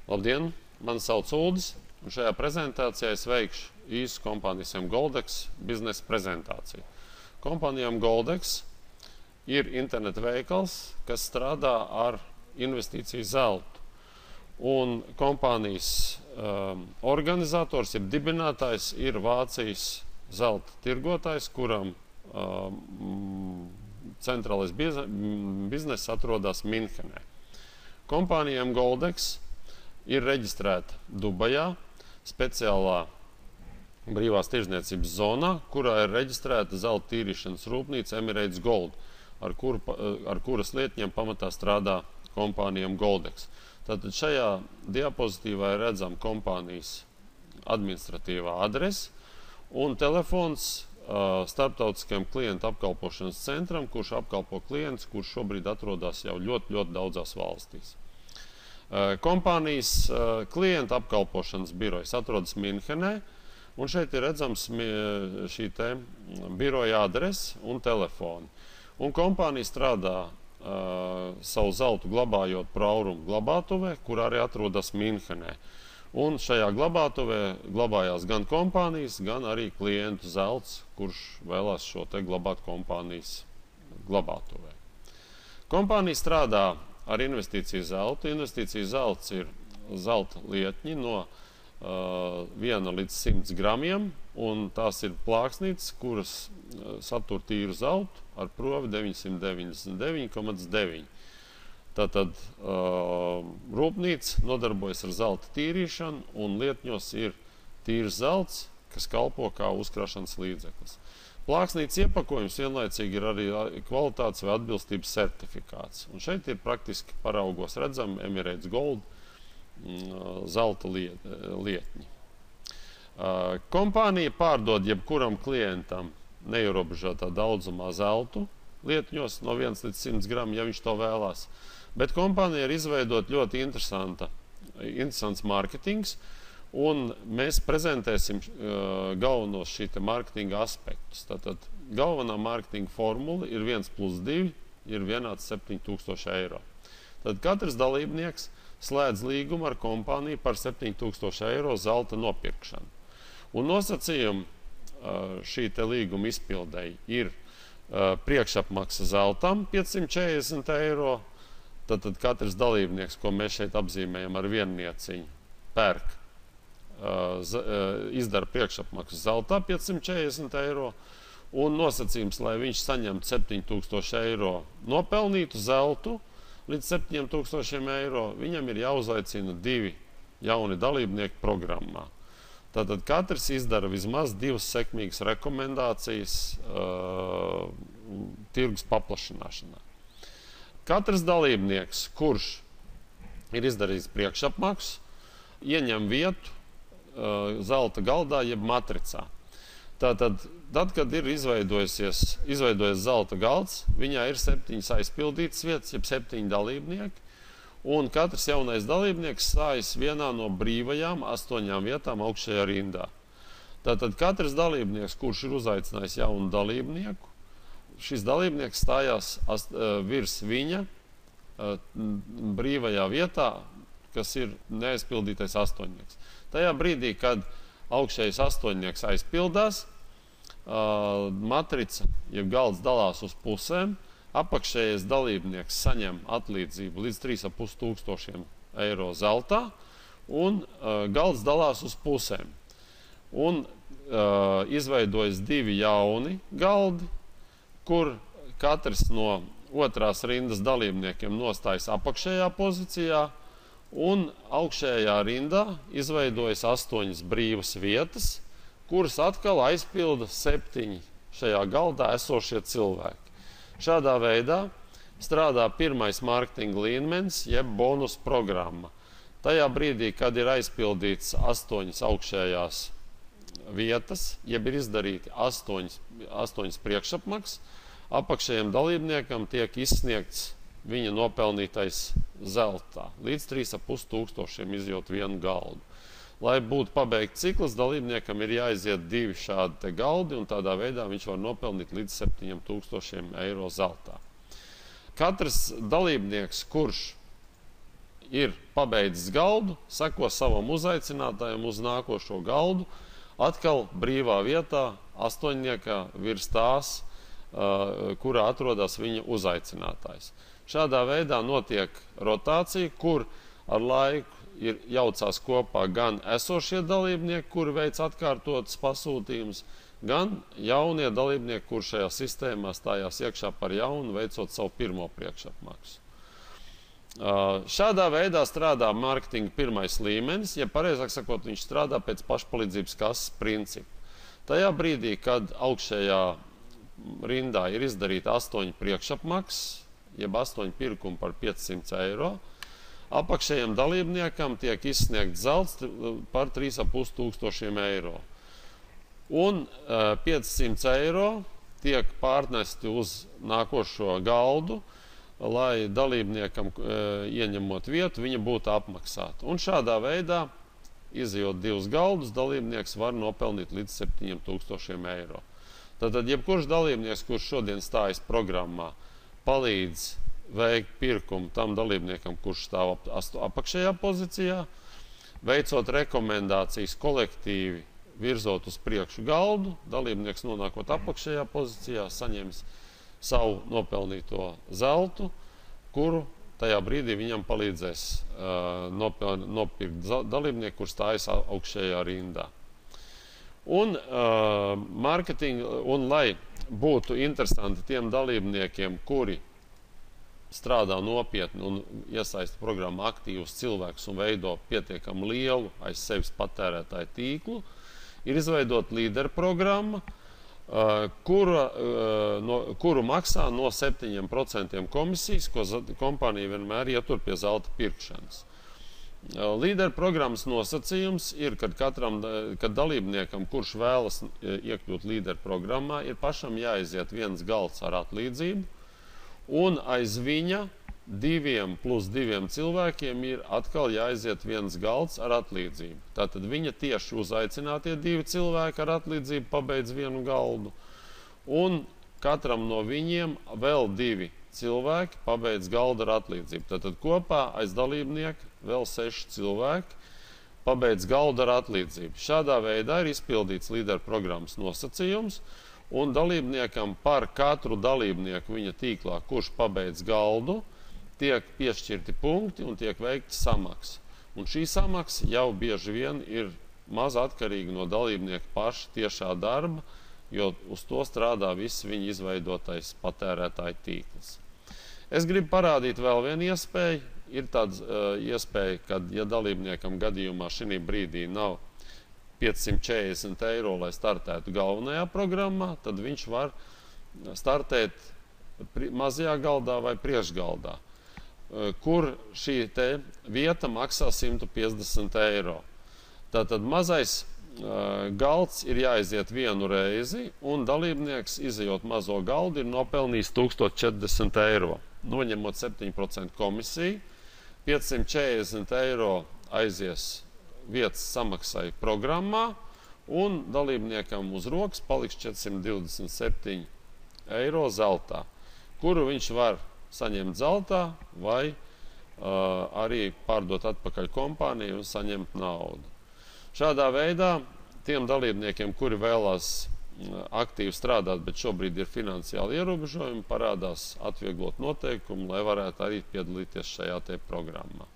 Labdien, mani sauc Uldis, un šajā prezentācijā es veikšu īsu kompānijas Goldex biznesa prezentāciju. Kompānija Goldex ir interneta veikals, kas strādā ar investīciju zeltu. Un kompānijas organizators, jeb dibinātājs, ir Vācijas zelta tirgotājs, kuram centrālais bizness atrodas Minhenē. Kompānija Goldex ir reģistrēta Dubajā, speciālā brīvās tirdzniecības zonā, kurā ir reģistrēta zelta tīrīšanas rūpnīca Emirates Gold, ar kuras lietņiem pamatā strādā kompānija Goldex. Tātad šajā diapozitīvā ir redzama kompānijas administratīvā adrese un telefons starptautiskajam klientu apkalpošanas centram, kurš apkalpo klientus, kurš šobrīd atrodas jau ļoti daudzās valstīs. Kompānijas klientu apkalpošanas birojas atrodas Minhenē, un šeit ir redzams šī te biroja adrese un telefoni. Un kompānija strādā savu zeltu glabājot Praurumu glabātuvē, kur arī atrodas Minhenē. Un šajā glabātuvē glabājās gan kompānijas, gan arī klientu zelts, kurš vēlās šo te glabāt kompānijas glabātuvē. Kompānija strādā ar investīciju zeltu. Investīciju zelts ir zelta lietņi no 1 līdz 100 gramiem, un tās ir plāksnītes, kuras satur tīru zeltu ar provi 999,9. Tātad rūpnīca nodarbojas ar zelta tīrīšanu, un lietņos ir tīrs zelts, kas kalpo kā uzkrāšanas līdzeklis. Plāksnītes iepakojums vienlaicīgi ir arī kvalitātes vai atbilstības certifikāts. Un šeit ir praktiski paraugos redzami Emirates Gold zelta lietņi. Kompānija pārdod jebkuram klientam neierobežotā daudzumā zeltu lietņos no 1 līdz 100 gramu, ja viņš to vēlās. Bet kompānija ir izveidot ļoti interesants mārketings, un mēs prezentēsim galvenos šī mārketinga aspektus. Tātad galvenā mārketinga formula ir 1+2 ir vienāds 7000 eiro. Tad katrs dalībnieks slēdz līgumu ar kompāniju par 7000 eiro zelta nopirkšanu. Un nosacījumi šī te līguma izpildēji ir priekšapmaksa zeltam 540 eiro. Tad katrs dalībnieks, ko mēs šeit apzīmējam ar viennieciņu, pērk, izdara priekšapmaksu zeltā 540 eiro. Un nosacījums, lai viņš saņemtu 7000 eiro nopelnītu zeltu līdz 7000 eiro, viņam ir jāuzaicina 2 jauni dalībnieki programmā. Tātad katrs izdara vismaz 2 sekmīgas rekomendācijas tirgus paplašināšanā. Katrs dalībnieks, kurš ir izdarījis priekšapmaksu, ieņem vietu zelta galdā jeb matricā. Tātad, kad ir izveidojies zelta galds, viņā ir 7 aizpildītas vietas, jeb 7 dalībnieki, un katrs jaunais dalībnieks stājas vienā no brīvajām 8 vietām augšējā rindā. Tātad katrs dalībnieks, kurš ir uzaicinājis jaunu dalībnieku, šis dalībnieks stājās virs viņa brīvajā vietā, kas ir neaizpildītais astoņnieks. Tajā brīdī, kad augšējais astoņnieks aizpildās, matrica, jeb galds dalās uz pusēm, apakšējais dalībnieks saņem atlīdzību līdz 3500 eiro zeltā, un galds dalās uz pusēm. Un izveidojas 2 jauni galdi, kur katrs no otrās rindas dalībniekiem nostājas apakšējā pozīcijā, un augšējā rindā izveidojas 8 brīvas vietas, kuras atkal aizpilda 7 šajā galdā esošie cilvēki. Šādā veidā strādā pirmais mārketinga līmenis, jeb bonus programma. Tajā brīdī, kad ir aizpildīts 8 augšējās vietas, jeb ir izdarīti 8 priekšapmaksas, apakšējiem dalībniekam tiek izsniegts viņa nopelnītais zeltā. Līdz 3500 izjūt vienu galdu. Lai būtu pabeigts cikls, dalībniekam ir jāiziet 2 šādi galdi, un tādā veidā viņš var nopelnīt līdz 7000 eiro zeltā. Katrs dalībnieks, kurš ir pabeidzis galdu, seko savam uzaicinātājam uz nākošo galdu, atkal brīvā vietā, astoņniekā virs tās, kurā atrodas viņa uzaicinātājs. Šādā veidā notiek rotācija, kur ar laiku ir jaucās kopā gan esošie dalībnieki, kuri veic atkārtotas pasūtījumus, gan jaunie dalībnieki, kur šajā sistēmā stājās iekšā par jaunu, veicot savu pirmo priekšapmaksu. Šādā veidā strādā mārketinga pirmais līmenis, ja pareizāk sakot, viņš strādā pēc pašpalīdzības kases principa. Tajā brīdī, kad augšējā rindā ir izdarīta 8 priekšapmaksas, jeb 8 pirkumi par 500 eiro, apakšējiem dalībniekam tiek izsniegts zelts par 3500 eiro. Un 500 eiro tiek pārnesti uz nākošo galdu, lai dalībniekam ieņemot vietu, viņa būtu apmaksāta. Un šādā veidā, izejot 2 galdus, dalībnieks var nopelnīt līdz 7000 eiro. Tātad, jebkurš dalībnieks, kurš šodien stājas programmā, palīdz veikt pirkumu tam dalībniekam, kurš stāv apakšējā pozīcijā, veicot rekomendācijas kolektīvi, virzot uz priekšu galdu, dalībnieks nonākot apakšējā pozīcijā, saņems savu nopelnīto zeltu, kuru tajā brīdī viņam palīdzēs nopirkt dalībnieku, kur stājas augšējā rindā. Un lai būtu interesanti tiem dalībniekiem, kuri strādā nopietni un iesaista programmā aktīvus cilvēkus un veido pietiekami lielu aiz sevis patērētāju tīklu, ir izveidota līderu programma, kuru maksā no 7% komisijas, ko kompānija vienmēr ietur pie zelta pirkšanas. Līderu programmas nosacījums ir, kad dalībniekam, kurš vēlas iekļūt līderu programmā, ir pašam jāiziet viens galds ar atlīdzību, un aiz viņa 2 plus 2 cilvēkiem ir atkal jāiziet viens galds ar atlīdzību. Tātad viņa tieši uzaicinātie 2 cilvēki ar atlīdzību pabeidz vienu galdu, un katram no viņiem vēl 2 cilvēki pabeidz galdu ar atlīdzību. Tātad kopā aiz dalībnieka vēl 6 cilvēki pabeidz galdu ar atlīdzību. Šādā veidā ir izpildīts līderu programmas nosacījums, un dalībniekam par katru dalībnieku viņa tīklā, kurš pabeidz galdu, tiek piešķirti punkti un tiek veikta samaksa. Un šī samaksa jau bieži vien ir maz atkarīga no dalībnieka paša tiešā darba, jo uz to strādā viss viņa izveidotais patērētāju tīkls. Es gribu parādīt vēl vienu iespēju. Ir tāda iespēja, ka, ja dalībniekam gadījumā šī brīdī nav 540 eiro, lai startētu galvenajā programmā, tad viņš var startēt mazajā galdā vai priekšgaldā, kur šī vieta maksā 150 eiro. Tātad mazais galds ir jāiziet vienu reizi, un dalībnieks, izejot mazo galdu, ir nopelnījis 1040 eiro. Noņemot 7% komisiju, 540 eiro aizies vietas samaksai programmā, un dalībniekam uz rokas paliks 427 eiro zeltā, kuru viņš var saņemt zeltā vai arī pārdot atpakaļ kompāniju un saņemt naudu. Šādā veidā tiem dalībniekiem, kuri vēlās aktīvi strādāt, bet šobrīd ir finansiāli ierobežojumi, parādās atvieglot noteikumu, lai varētu arī piedalīties šajā programmā.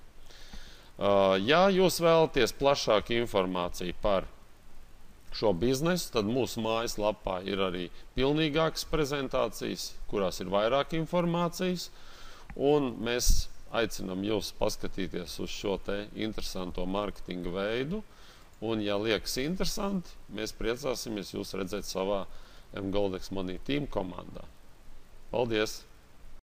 Ja jūs vēlaties plašāku informāciju par šo biznesu, tad mūsu mājaslapā ir arī pilnīgākas prezentācijas, kurās ir vairāk informācijas, un mēs aicinām jūs paskatīties uz šo interesanto mārketinga veidu. Un, ja liekas interesanti, mēs priecāsimies jūs redzēt savā mGoldex Money Team komandā. Paldies!